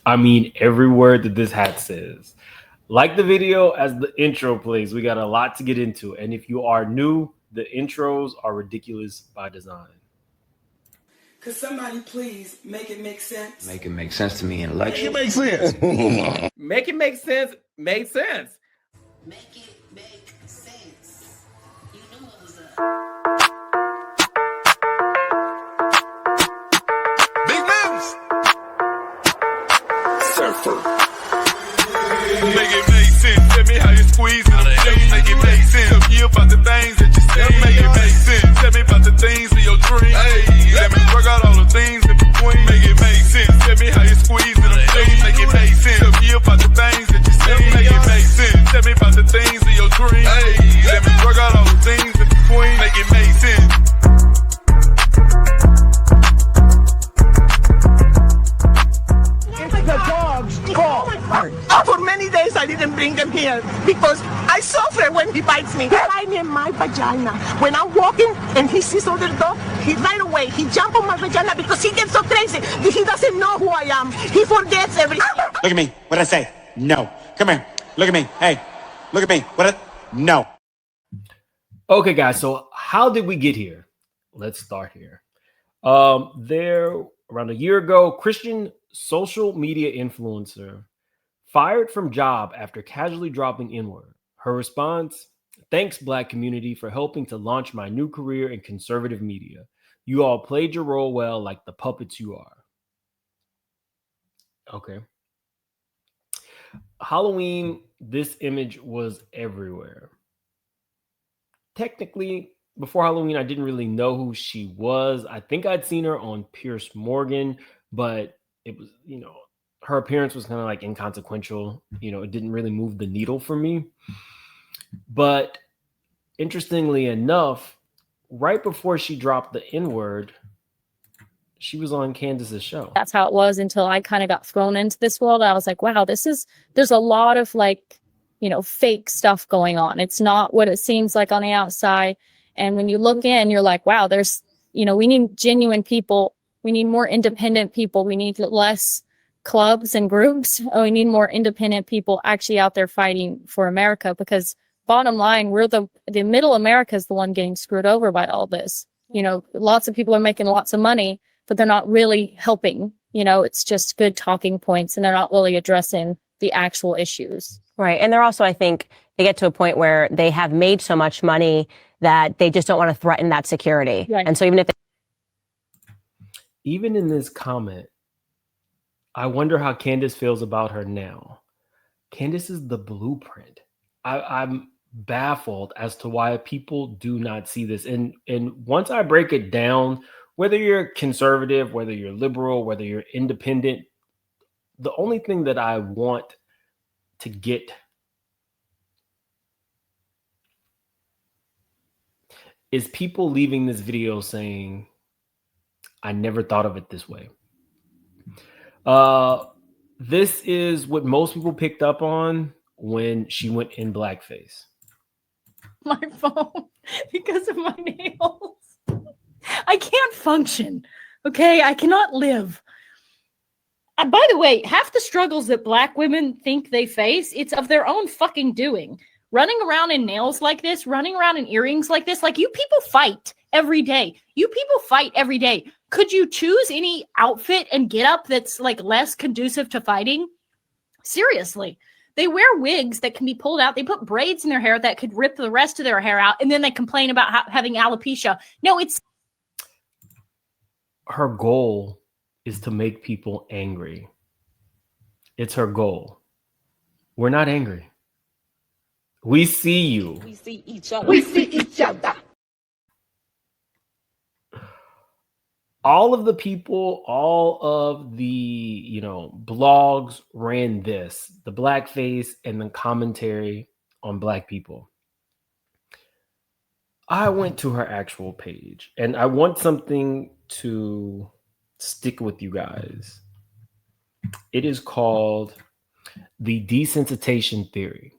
I mean every word that this hat says. Like the video as the intro plays, we got a lot to get into. And if you are new, the intros are ridiculous by design. Could somebody please make it make sense? Make it make sense to me in election. Make it make sense. Make it make sense. Made sense. Make it make sense. You knew what was up. Big moves. Surfer. Make it make sense. Tell me how you squeeze it. Make it make sense. Tell me about the things that you say. Make it make sense. Tell me about the things in your dreams. Hey, let me work out all the things in between. Make it make sense. Tell me how you squeeze it. Make it make sense. Tell me about the things that you say. Make it make sense. Tell me about the things in your dreams. Hey, let me work out all the things in between. Make it make sense. The dogs call. For many days I didn't bring him here because I suffer when he bites me. He bites me in my vagina. When I'm walking and he sees other dog, he right away, he jump on my vagina because he gets so crazy. He doesn't know who I am. He forgets everything. Look at me. What'd I say? No. Come here. Look at me. Hey, look at me. No. Okay, guys. So how did we get here? Let's start here. There, around a year ago, Christian social media influencer fired from job after casually dropping N-word. Her response: "Thanks, Black community, for helping to launch my new career in conservative media. You all played your role well, like the puppets you are." Okay. Halloween, this image was everywhere. Technically, before Halloween, I didn't really know who she was. I think I'd seen her on Piers Morgan, but it was, her appearance was kind of like inconsequential. It didn't really move the needle for me. But interestingly enough, right before she dropped the N-word, she was on Candace's show. That's how it was until I kind of got thrown into this world. I was like, wow, there's a lot of fake stuff going on. It's not what it seems like on the outside. And when you look in, you're like, wow, there's, we need genuine people. We need more independent people. We need less clubs and groups. We need more independent people actually out there fighting for America, because bottom line, we're the middle America is the one getting screwed over by all this. Lots of people are making lots of money, but they're not really helping. It's just good talking points, and they're not really addressing the actual issues. Right. And they're also, I think, they get to a point where they have made so much money that they just don't want to threaten that security. Right. And so even in this comment, I wonder how Candace feels about her now. Candace is the blueprint. I'm baffled as to why people do not see this. And once I break it down, whether you're conservative, whether you're liberal, whether you're independent, the only thing that I want to get is people leaving this video saying, I never thought of it this way. This is what most people picked up on when she went in blackface. My phone, because of my nails. I can't function. Okay, I cannot live. By the way, half the struggles that Black women think they face, it's of their own fucking doing. Running around in nails like this, running around in earrings like this, like you people fight every day. You people fight every day. Could you choose any outfit and get up that's like less conducive to fighting? Seriously. They wear wigs that can be pulled out. They put braids in their hair that could rip the rest of their hair out. And then they complain about having alopecia. No, it's... Her goal is to make people angry. It's her goal. We're not angry. We see you. We see each other. We see each other. All of the people, all of the, blogs ran this, the blackface and the commentary on Black people. I went to her actual page, and I want something to stick with you guys. It is called the desensitization theory.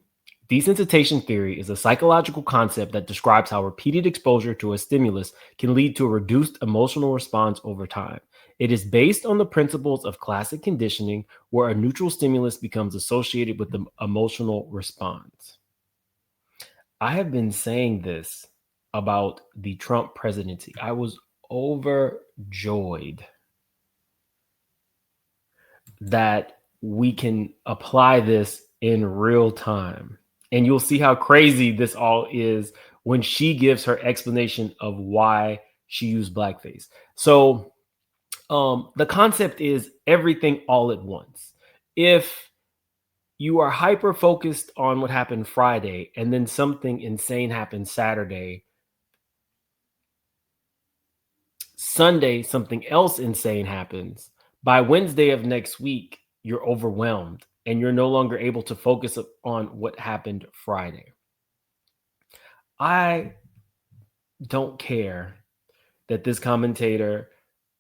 Desensitization theory is a psychological concept that describes how repeated exposure to a stimulus can lead to a reduced emotional response over time. It is based on the principles of classic conditioning, where a neutral stimulus becomes associated with the emotional response. I have been saying this about the Trump presidency. I was overjoyed that we can apply this in real time. And you'll see how crazy this all is when she gives her explanation of why she used blackface. So the concept is everything all at once. If you are hyper focused on what happened Friday and then something insane happened Saturday, Sunday, something else insane happens. By Wednesday of next week, you're overwhelmed and you're no longer able to focus on what happened Friday. I don't care that this commentator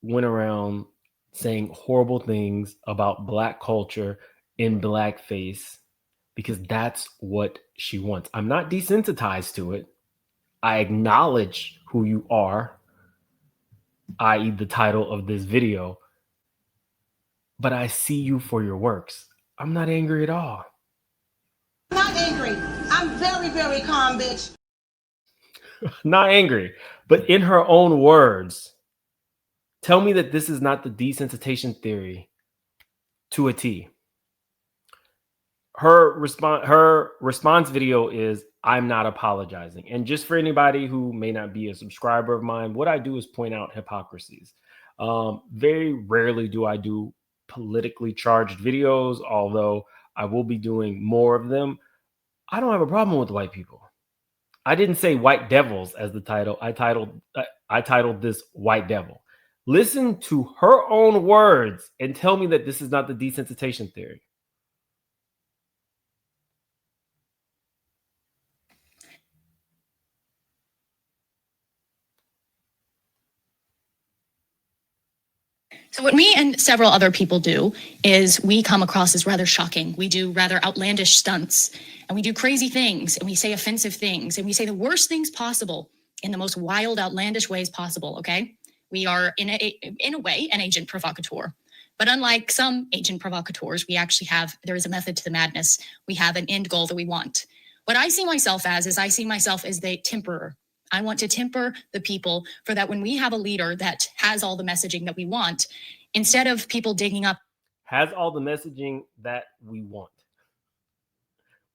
went around saying horrible things about Black culture in blackface because that's what she wants. I'm not desensitized to it. I acknowledge who you are, i.e., the title of this video, but I see you for your works. I'm not angry at all. I'm not angry. I'm very, very calm, bitch. Not angry, but in her own words, tell me that this is not the desensitization theory to a T. Her response video is, I'm not apologizing. And just for anybody who may not be a subscriber of mine, what I do is point out hypocrisies. Very rarely do I do politically charged videos, although I will be doing more of them. I don't have a problem with white people. I didn't say white devils as the title. I titled this White Devil. Listen to her own words and tell me that this is not the desensitization theory. So what me and several other people do is we come across as rather shocking. We do rather outlandish stunts, and we do crazy things, and we say offensive things, and we say the worst things possible in the most wild, outlandish ways possible, okay? We are, in a way, an agent provocateur. But unlike some agent provocateurs, there is a method to the madness. We have an end goal that we want. What I see myself as is I see myself as the temperer. I want to temper the people for that when we have a leader that has all the messaging that we want, instead of people digging up. Has all the messaging that we want.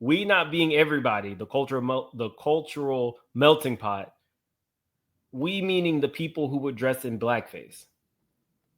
We not being everybody, the cultural melting pot. We meaning the people who would dress in blackface.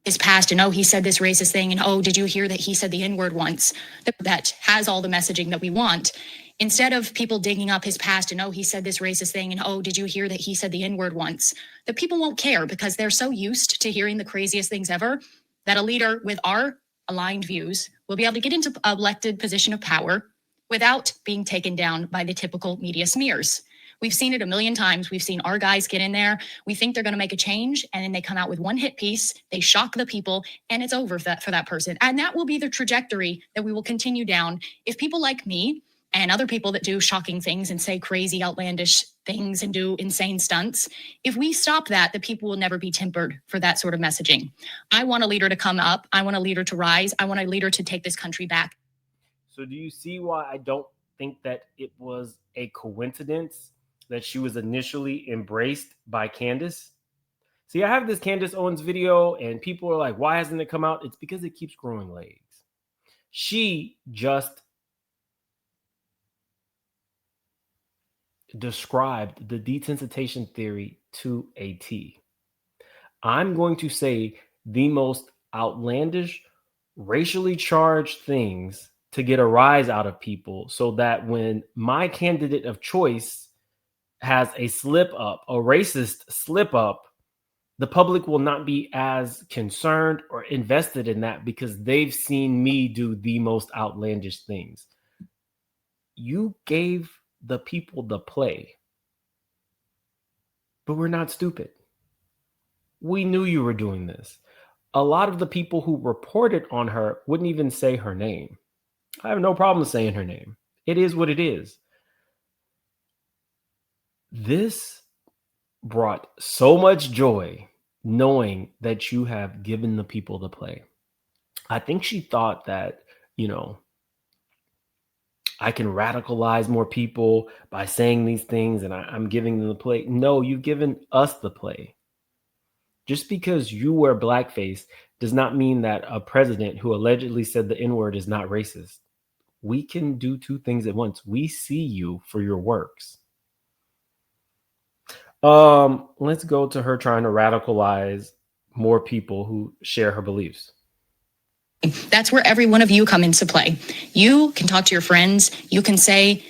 His past, and oh, he said this racist thing, and oh, did you hear that he said the N-word once? That has all the messaging that we want. Instead of people digging up his past and, oh, he said this racist thing, and oh, did you hear that he said the N-word once? The people won't care because they're so used to hearing the craziest things ever that a leader with our aligned views will be able to get into an elected position of power without being taken down by the typical media smears. We've seen it a million times. We've seen our guys get in there. We think they're going to make a change, and then they come out with one hit piece. They shock the people, and it's over for that person. And that will be the trajectory that we will continue down if people like me and other people that do shocking things and say crazy, outlandish things and do insane stunts, if we stop that, the people will never be tempered for that sort of messaging. I want a leader to come up. I want a leader to rise. I want a leader to take this country back. So do you see why I don't think that it was a coincidence that she was initially embraced by Candace? See, I have this Candace Owens video and people are like, why hasn't it come out? It's because it keeps growing legs. She just described the desensitization theory to a T. I'm going to say the most outlandish, racially charged things to get a rise out of people so that when my candidate of choice has a slip up, a racist slip up, the public will not be as concerned or invested in that because they've seen me do the most outlandish things. You gave the people the play, but we're not stupid. We knew you were doing this. A lot of the people who reported on her wouldn't even say her name. I have no problem saying her name. It is what it is. This brought so much joy knowing that you have given the people the play. I think she thought that, I can radicalize more people by saying these things and I'm giving them the play. No, you've given us the play. Just because you wear blackface does not mean that a president who allegedly said the N-word is not racist. We can do two things at once. We see you for your works. Let's go to her trying to radicalize more people who share her beliefs. That's where every one of you come into play. You can talk to your friends. You can say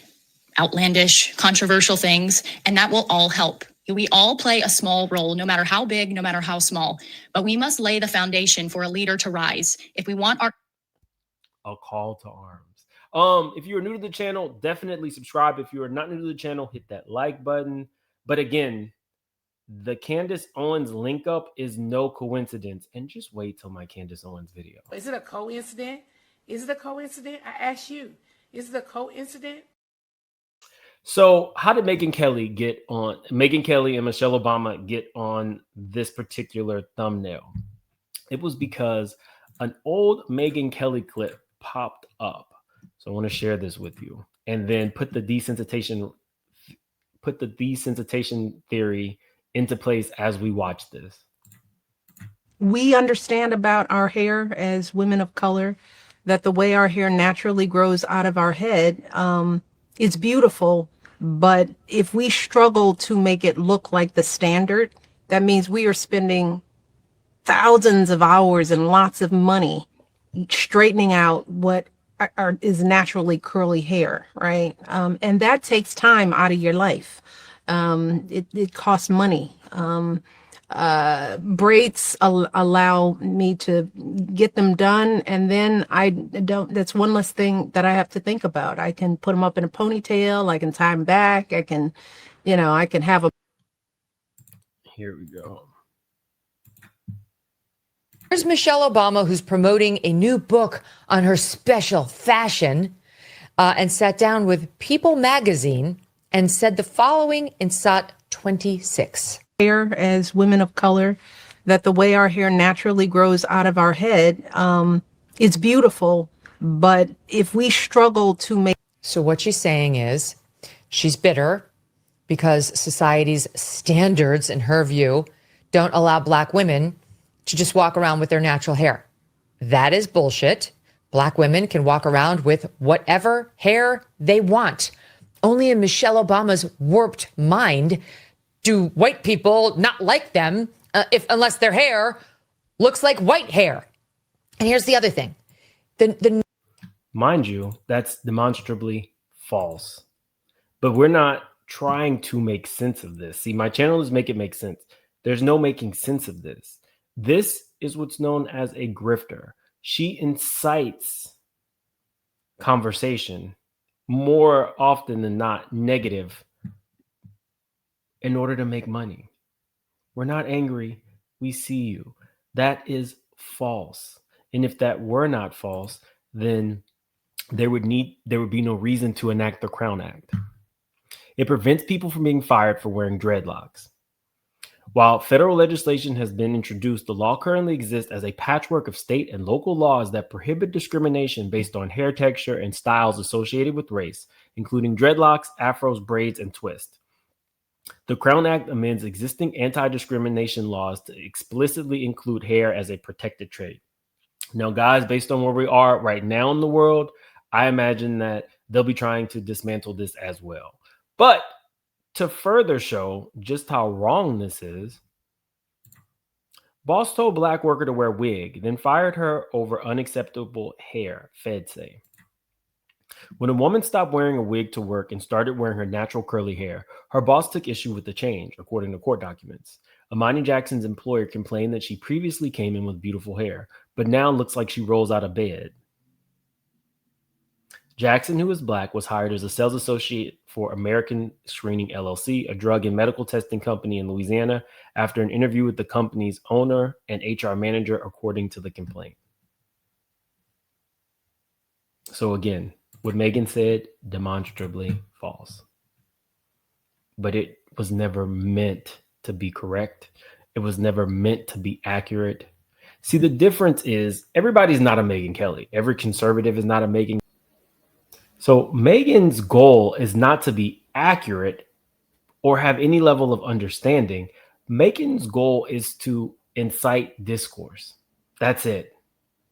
outlandish, controversial things, and that will all help. We all play a small role, no matter how big, no matter how small. But we must lay the foundation for a leader to rise. If we want our... A call to arms. If you're new to the channel, definitely subscribe. If you are not new to the channel, hit that like button. But again, the Candace Owens link up is no coincidence. And just wait till my Candace Owens video. Is it a coincidence? Is it a coincidence? I ask you. Is it a coincidence? So how did Megyn Kelly and Michelle Obama get on this particular thumbnail? It was because an old Megyn Kelly clip popped up. So I want to share this with you and then put the desensitization theory into place as we watch this. We understand about our hair as women of color, that the way our hair naturally grows out of our head, it's beautiful. But if we struggle to make it look like the standard, that means we are spending thousands of hours and lots of money straightening out what is naturally curly hair, right? And that takes time out of your life. It costs money. Braids allow me to get them done, and then that's one less thing that I have to think about. I can put them up in a ponytail, I can tie them back, I can have a... Here we go. Here's Michelle Obama, who's promoting a new book on her special fashion, and sat down with People magazine and said the following in SOT 26. Hair as women of color, that the way our hair naturally grows out of our head, it's beautiful. But if we struggle to make... So what she's saying is she's bitter because society's standards, in her view, don't allow Black women to just walk around with their natural hair. That is bullshit. Black women can walk around with whatever hair they want. Only in Michelle Obama's warped mind do white people not like them unless their hair looks like white hair. And here's the other thing. Mind you, that's demonstrably false. But we're not trying to make sense of this. See, my channel is Make It Make Sense. There's no making sense of this. This is what's known as a grifter. She incites conversation, more often than not negative, in order to make money. We're not angry. We see you. That is false. And if that were not false, then there would be no reason to enact the Crown Act. It prevents people from being fired for wearing dreadlocks. While federal legislation has been introduced, the law currently exists as a patchwork of state and local laws that prohibit discrimination based on hair texture and styles associated with race, including dreadlocks, afros, braids, and twists. The Crown Act amends existing anti-discrimination laws to explicitly include hair as a protected trait. Now, guys, based on where we are right now in the world, I imagine that they'll be trying to dismantle this as well. But to further show just how wrong this is, boss told Black worker to wear wig, then fired her over unacceptable hair, feds say. When a woman stopped wearing a wig to work and started wearing her natural curly hair, her boss took issue with the change, according to court documents. Amani Jackson's employer complained that she previously came in with beautiful hair, but now looks like she rolls out of bed. Jackson, who is Black, was hired as a sales associate for American Screening LLC, a drug and medical testing company in Louisiana, after an interview with the company's owner and HR manager, according to the complaint. So again, what Megyn said, demonstrably false. But it was never meant to be correct. It was never meant to be accurate. See, the difference is everybody's not a Megyn Kelly. Every conservative is not a Megyn. So Megan's goal is not to be accurate or have any level of understanding. Megan's goal is to incite discourse. That's it.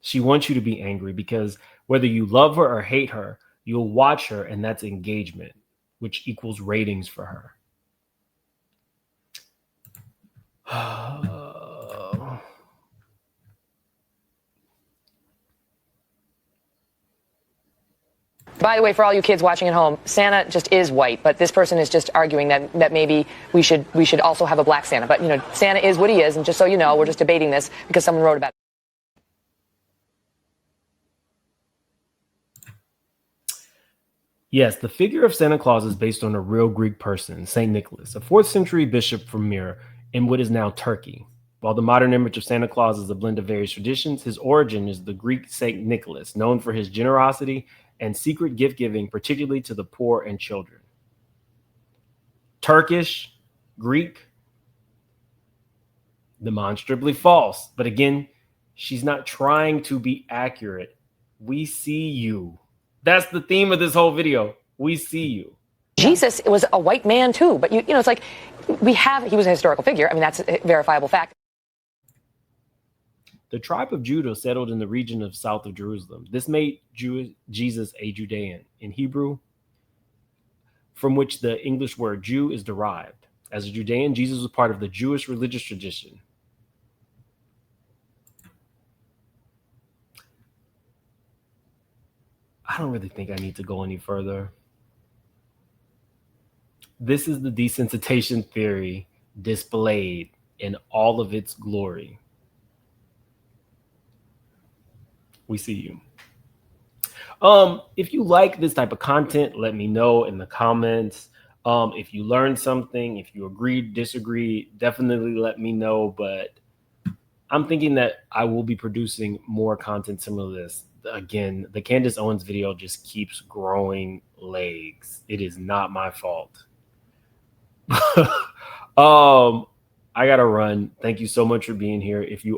She wants you to be angry because whether you love her or hate her, you'll watch her, and that's engagement, which equals ratings for her. By the way, for all you kids watching at home, Santa just is white, but this person is just arguing that maybe we should also have a black Santa. But, you know, Santa is what he is, and just so you know, we're just debating this because someone wrote about it. Yes, the figure of Santa Claus is based on a real Greek person, St. Nicholas, a 4th century bishop from Myr in what is now Turkey. While the modern image of Santa Claus is a blend of various traditions, his origin is the Greek St. Nicholas, known for his generosity and secret gift giving, particularly to the poor and children. Turkish, Greek, demonstrably false. But again, she's not trying to be accurate. We see you. That's the theme of this whole video. We see you. Jesus was a white man too, but you know, it's like he was a historical figure. I mean, that's a verifiable fact. The tribe of Judah settled in the region of south of Jerusalem. This made Jesus a Judean. In Hebrew, from which the English word Jew is derived. As a Judean, Jesus was part of the Jewish religious tradition. I don't really think I need to go any further. This is the desensitization theory displayed in all of its glory. We see you. If you like this type of content, let me know in the comments. If you learned something, if you agreed, disagreed, definitely let me know. But I'm thinking that I will be producing more content similar to this. Again, the Candace Owens video just keeps growing legs. It is not my fault. I gotta run. Thank you so much for being here. If you